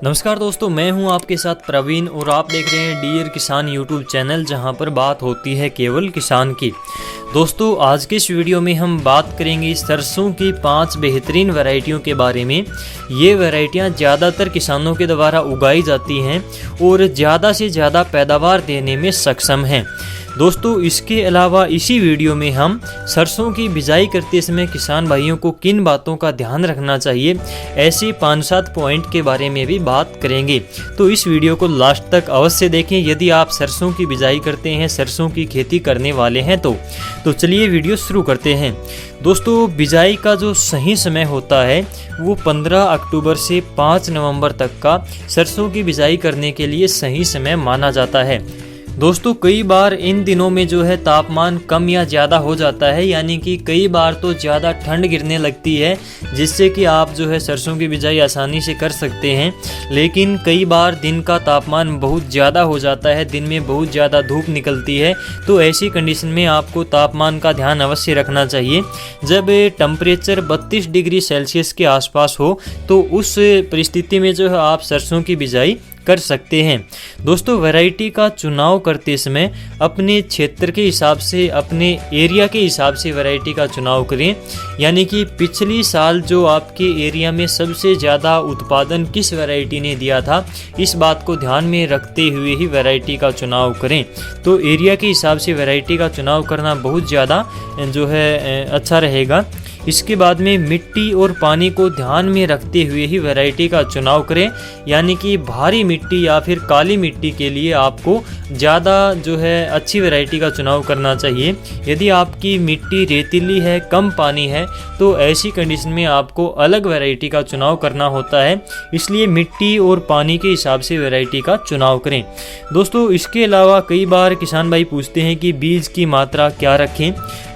नमस्कार दोस्तों, मैं हूं आपके साथ प्रवीण और आप देख रहे हैं डियर किसान यूट्यूब चैनल, जहां पर बात होती है केवल किसान की। दोस्तों, आज के इस वीडियो में हम बात करेंगे सरसों की 5 बेहतरीन वैरायटियों के बारे में। ये वैरायटियां ज़्यादातर किसानों के द्वारा उगाई जाती हैं और ज़्यादा से ज़्यादा पैदावार देने में सक्षम हैं। दोस्तों, इसके अलावा इसी वीडियो में हम सरसों की बिजाई करते समय किसान भाइयों को किन बातों का ध्यान रखना चाहिए, ऐसे 5-7 पॉइंट के बारे में भी बात करेंगे। तो इस वीडियो को लास्ट तक अवश्य देखें यदि आप सरसों की बिजाई करते हैं, सरसों की खेती करने वाले हैं तो चलिए वीडियो शुरू करते हैं। दोस्तों, बिजाई का जो सही समय होता है वो 15 अक्टूबर से 5 नवंबर तक का सरसों की बिजाई करने के लिए सही समय माना जाता है। दोस्तों, कई बार इन दिनों में जो है तापमान कम या ज़्यादा हो जाता है, यानी कि कई बार तो ज़्यादा ठंड गिरने लगती है, जिससे कि आप जो है सरसों की बिजाई आसानी से कर सकते हैं। लेकिन कई बार दिन का तापमान बहुत ज़्यादा हो जाता है, दिन में बहुत ज़्यादा धूप निकलती है, तो ऐसी कंडीशन में आपको तापमान का ध्यान अवश्य रखना चाहिए। जब टेम्परेचर 32 डिग्री सेल्सियस के आसपास हो तो उस परिस्थिति में जो है आप सरसों की बिजाई कर सकते हैं। दोस्तों, वैरायटी का चुनाव करते समय अपने क्षेत्र के हिसाब से, अपने एरिया के हिसाब से वैरायटी का चुनाव करें। यानी कि पिछली साल जो आपके एरिया में सबसे ज़्यादा उत्पादन किस वैरायटी ने दिया था, इस बात को ध्यान में रखते हुए ही वैरायटी का चुनाव करें। तो एरिया के हिसाब से वैरायटी का चुनाव करना बहुत ज़्यादा जो है अच्छा रहेगा। इसके बाद में मिट्टी और पानी को ध्यान में रखते हुए ही वैरायटी का चुनाव करें। यानी कि भारी मिट्टी या फिर काली मिट्टी के लिए आपको ज़्यादा जो है अच्छी वैरायटी का चुनाव करना चाहिए। यदि आपकी मिट्टी रेतीली है, कम पानी है, तो ऐसी कंडीशन में आपको अलग वैरायटी का चुनाव करना होता है। इसलिए मिट्टी और पानी के हिसाब से वैरायटी का चुनाव करें। दोस्तों, इसके अलावा कई बार किसान भाई पूछते हैं कि बीज की मात्रा क्या रखें।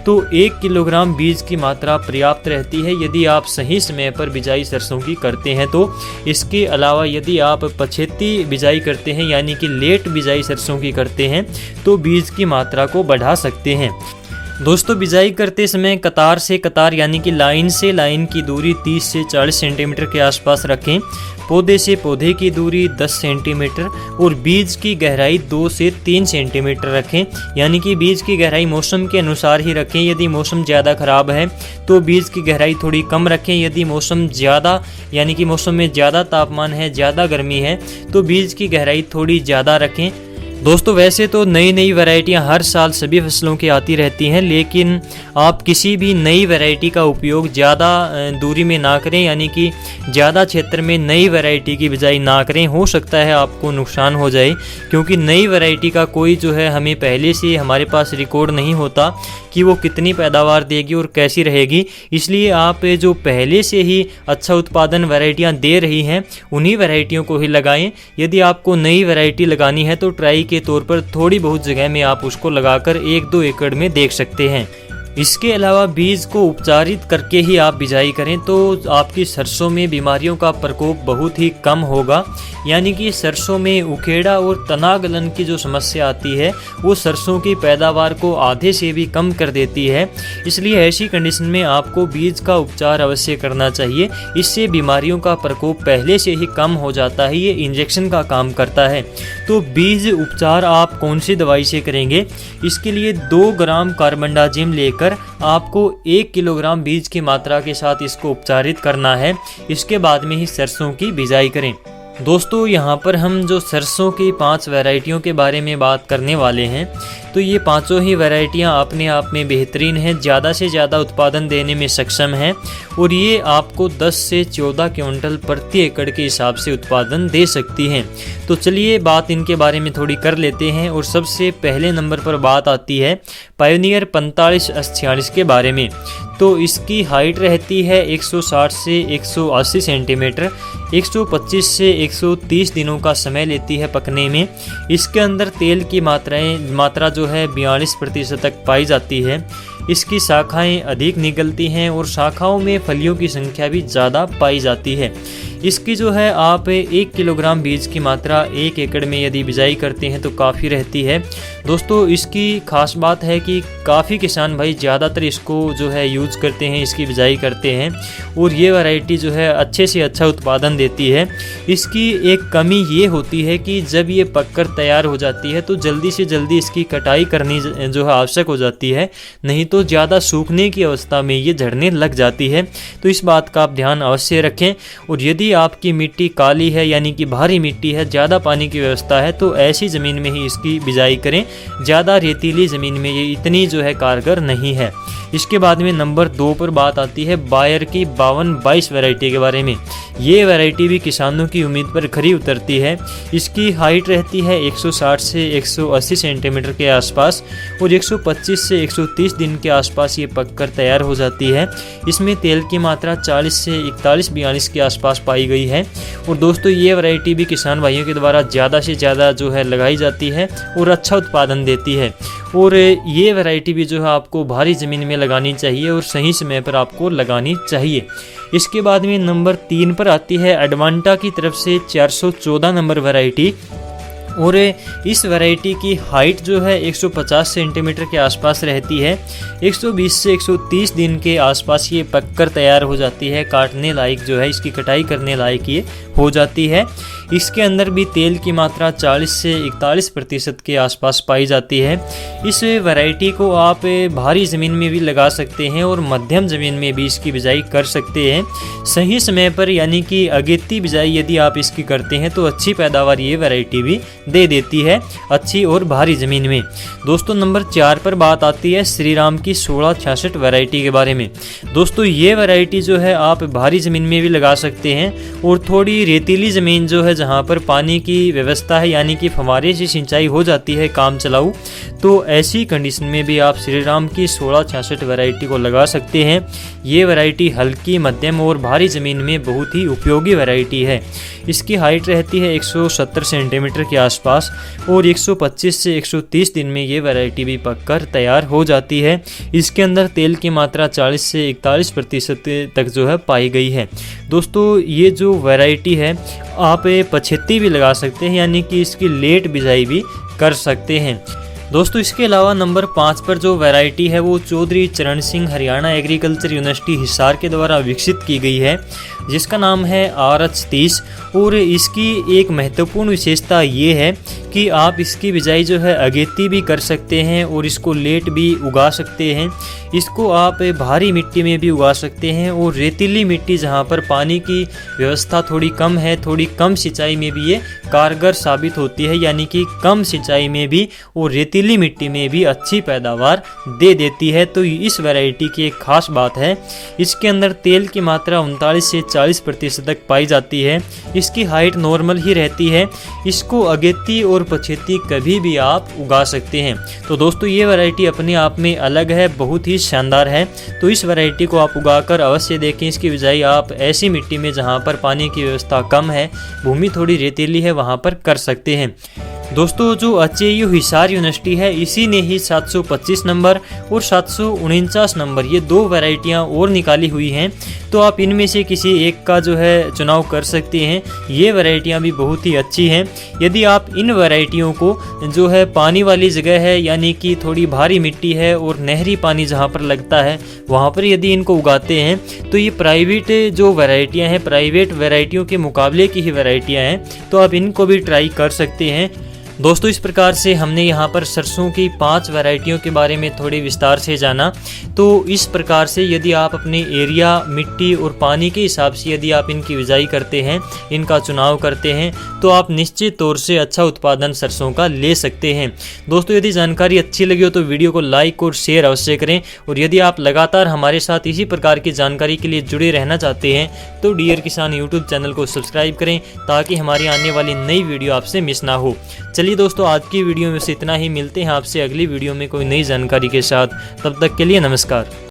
तो 1 किलोग्राम बीज की मात्रा पर्याप्त रहती है यदि आप सही समय पर बिजाई सरसों की करते हैं तो। इसके अलावा यदि आप पछेती बिजाई करते हैं, यानी कि लेट बिजाई सरसों की करते हैं, तो बीज की मात्रा को बढ़ा सकते हैं। दोस्तों, बिजाई करते समय कतार से कतार यानी कि लाइन से लाइन की दूरी 30 से 40 सेंटीमीटर के आसपास रखें। पौधे से पौधे की दूरी 10 सेंटीमीटर और बीज की गहराई 2 से 3 सेंटीमीटर रखें। यानी कि बीज की गहराई मौसम के अनुसार ही रखें। यदि मौसम ज़्यादा ख़राब है तो बीज की गहराई थोड़ी कम रखें। यदि मौसम ज़्यादा यानी कि मौसम में ज़्यादा तापमान है, ज़्यादा गर्मी है, तो बीज की गहराई थोड़ी ज़्यादा रखें। दोस्तों, वैसे तो नई नई वैरायटियां हर साल सभी फसलों की आती रहती हैं, लेकिन आप किसी भी नई वैरायटी का उपयोग ज़्यादा दूरी में ना करें, यानी कि ज़्यादा क्षेत्र में नई वैरायटी की बिजाई ना करें। हो सकता है आपको नुकसान हो जाए, क्योंकि नई वैरायटी का कोई जो है हमें पहले से हमारे पास रिकॉर्ड नहीं होता कि वो कितनी पैदावार देगी और कैसी रहेगी। इसलिए आप जो पहले से ही अच्छा उत्पादन वैरायटियाँ दे रही हैं उन्हीं वैरायटियों को ही लगाएं। यदि आपको नई वैरायटी लगानी है तो ट्राई के तौर पर थोड़ी बहुत जगह में आप उसको लगाकर 1-2 एकड़ में देख सकते हैं। इसके अलावा बीज को उपचारित करके ही आप बिजाई करें तो आपकी सरसों में बीमारियों का प्रकोप बहुत ही कम होगा। यानी कि सरसों में उखेड़ा और तना गलन की जो समस्या आती है वो सरसों की पैदावार को आधे से भी कम कर देती है। इसलिए ऐसी कंडीशन में आपको बीज का उपचार अवश्य करना चाहिए। इससे बीमारियों का प्रकोप पहले से ही कम हो जाता है। ये इंजेक्शन का काम करता है। तो बीज उपचार आप कौन सी दवाई से करेंगे? इसके लिए 2 ग्राम कार्बनडाजिम लेकर आपको 1 किलोग्राम बीज की मात्रा के साथ इसको उपचारित करना है। इसके बाद में ही सरसों की बिजाई करें। दोस्तों, यहाँ पर हम जो सरसों की 5 वैरायटियों के बारे में बात करने वाले हैं, तो ये पांचों ही वैरायटियाँ अपने आप में बेहतरीन हैं, ज़्यादा से ज़्यादा उत्पादन देने में सक्षम हैं और ये आपको 10 से 14 क्विंटल प्रति एकड़ के हिसाब से उत्पादन दे सकती हैं। तो चलिए बात इनके बारे में थोड़ी कर लेते हैं। और सबसे पहले नंबर पर बात आती है पायोनियर 4546 के बारे में। तो इसकी हाइट रहती है 160 से 180 सेंटीमीटर, 125 से 130 दिनों का समय लेती है पकने में। इसके अंदर तेल की मात्रा जो है 42% तक पाई जाती है। इसकी शाखाएं अधिक निकलती हैं और शाखाओं में फलियों की संख्या भी ज़्यादा पाई जाती है। इसकी जो है आप 1 किलोग्राम बीज की मात्रा 1 एकड़ में यदि बिजाई करते हैं तो काफ़ी रहती है। दोस्तों इसकी खास बात है कि काफ़ी किसान भाई ज़्यादातर इसको जो है यूज़ करते हैं, इसकी बिजाई करते हैं और ये वैरायटी जो है अच्छे से अच्छा उत्पादन देती है। इसकी एक कमी ये होती है कि जब ये पककर तैयार हो जाती है तो जल्दी से जल्दी इसकी कटाई करनी जो है आवश्यक हो जाती है, नहीं तो ज़्यादा सूखने की अवस्था में ये झड़ने लग जाती है। तो इस बात का आप ध्यान अवश्य रखें। और यदि आपकी मिट्टी काली है यानी कि भारी मिट्टी है, ज़्यादा पानी की व्यवस्था है, तो ऐसी ज़मीन में ही इसकी बिजाई करें। ज़्यादा रेतीली ज़मीन में ये इतनी जो है कारगर नहीं है। इसके बाद में नंबर 2 पर बात आती है बायर की 5222 वैरायटी के बारे में। ये वैरायटी भी किसानों की उम्मीद पर खरी उतरती है। इसकी हाइट रहती है 160 से 180 सेंटीमीटर के आसपास और 125 से 130 दिन के आसपास ये पककर तैयार हो जाती है। इसमें तेल की मात्रा 40 से 41-42 के आसपास पाई गई है। और दोस्तों ये वैरायटी भी किसान भाइयों के द्वारा ज़्यादा से ज़्यादा जो है लगाई जाती है और अच्छा उत्पादन देती है। और ये वैरायटी भी जो है आपको भारी ज़मीन में लगानी चाहिए और सही समय पर आपको लगानी चाहिए। इसके बाद में नंबर 3 पर आती है एडवांटा की तरफ से 414 नंबर वैरायटी। और इस वैरायटी की हाइट जो है 150 सेंटीमीटर के आसपास रहती है। 120 से 130 दिन के आसपास ये पककर तैयार हो जाती है, काटने लायक जो है इसकी कटाई करने लायक ये हो जाती है। इसके अंदर भी तेल की मात्रा 40 से 41% के आसपास पाई जाती है। इस वैरायटी को आप भारी ज़मीन में भी लगा सकते हैं और मध्यम ज़मीन में भी इसकी बिजाई कर सकते हैं। सही समय पर यानी कि अगेती बिजाई यदि आप इसकी करते हैं तो अच्छी पैदावार ये वैरायटी भी दे देती है, अच्छी और भारी ज़मीन में। दोस्तों नंबर 4 पर बात आती है श्री राम की 1666 वैरायटी के बारे में। दोस्तों ये वैरायटी जो है आप भारी ज़मीन में भी लगा सकते हैं और थोड़ी रेतीली ज़मीन जो है जहाँ पर पानी की व्यवस्था है यानी कि फव्वारे से सिंचाई हो जाती है काम चलाऊ, तो ऐसी कंडीशन में भी आप श्री राम की 1666 वैरायटी को लगा सकते हैं। ये वैरायटी हल्की, मध्यम और भारी ज़मीन में बहुत ही उपयोगी वैरायटी है। इसकी हाइट रहती है 170 सेंटीमीटर के आसपास और 125 से 130 दिन में ये वैरायटी भी पककर तैयार हो जाती है। इसके अंदर तेल की मात्रा 40 से 41% तक जो है पाई गई है। दोस्तों ये जो वैरायटी है आप पछेती भी लगा सकते हैं यानी कि इसकी लेट बिजाई भी कर सकते हैं। दोस्तों इसके अलावा नंबर 5 पर जो वैरायटी है वो चौधरी चरण सिंह हरियाणा एग्रीकल्चर यूनिवर्सिटी हिसार के द्वारा विकसित की गई है, जिसका नाम है RH30। और इसकी एक महत्वपूर्ण विशेषता ये है कि आप इसकी बिजाई जो है अगेती भी कर सकते हैं और इसको लेट भी उगा सकते हैं। इसको आप भारी मिट्टी में भी उगा सकते हैं और रेतीली मिट्टी जहाँ पर पानी की व्यवस्था थोड़ी कम है, थोड़ी कम सिंचाई में भी ये कारगर साबित होती है, यानी कि कम सिंचाई में भी और रेतीली मिट्टी में भी अच्छी पैदावार दे देती है। तो इस वैरायटी की एक खास बात है, इसके अंदर तेल की मात्रा 39 से 40% तक पाई जाती है। इसकी हाइट नॉर्मल ही रहती है। इसको अगेती और पछेती कभी भी आप उगा सकते हैं। तो दोस्तों ये वैरायटी अपने आप में अलग है, बहुत ही शानदार है। तो इस वैरायटी को आप उगाकर अवश्य देखें। इसकी बिजाई आप ऐसी मिट्टी में जहाँ पर पानी की व्यवस्था कम है, भूमि थोड़ी रेतीली है, वहाँ पर कर सकते हैं। दोस्तों जो HAU हिसार यूनिवर्सिटी है, इसी ने ही 725 नंबर और 749 नंबर ये 2 वैरायटियाँ और निकाली हुई हैं। तो आप इनमें से किसी एक का जो है चुनाव कर सकते हैं। ये वैरायटियाँ भी बहुत ही अच्छी हैं। यदि आप इन वैरायटियों को जो है पानी वाली जगह है यानी कि थोड़ी भारी मिट्टी है और नहरी पानी जहाँ पर लगता है वहाँ पर यदि इनको उगाते हैं तो ये प्राइवेट जो वैरायटियाँ हैं, प्राइवेट वैरायटियों के मुकाबले की ही वैरायटियाँ हैं। तो आप इनको भी ट्राई कर सकते हैं। दोस्तों इस प्रकार से हमने यहाँ पर सरसों की 5 वैरायटियों के बारे में थोड़े विस्तार से जाना। तो इस प्रकार से यदि आप अपने एरिया, मिट्टी और पानी के हिसाब से यदि आप इनकी बिजाई करते हैं, इनका चुनाव करते हैं, तो आप निश्चित तौर से अच्छा उत्पादन सरसों का ले सकते हैं। दोस्तों यदि जानकारी अच्छी लगी हो तो वीडियो को लाइक और शेयर अवश्य करें। और यदि आप लगातार हमारे साथ इसी प्रकार की जानकारी के लिए जुड़े रहना चाहते हैं तो डियर किसान यूट्यूब चैनल को सब्सक्राइब करें ताकि हमारी आने वाली नई वीडियो आपसे मिस ना हो। चलिए दोस्तों आज की वीडियो में से इतना ही। मिलते हैं आपसे अगली वीडियो में कोई नई जानकारी के साथ। तब तक के लिए नमस्कार।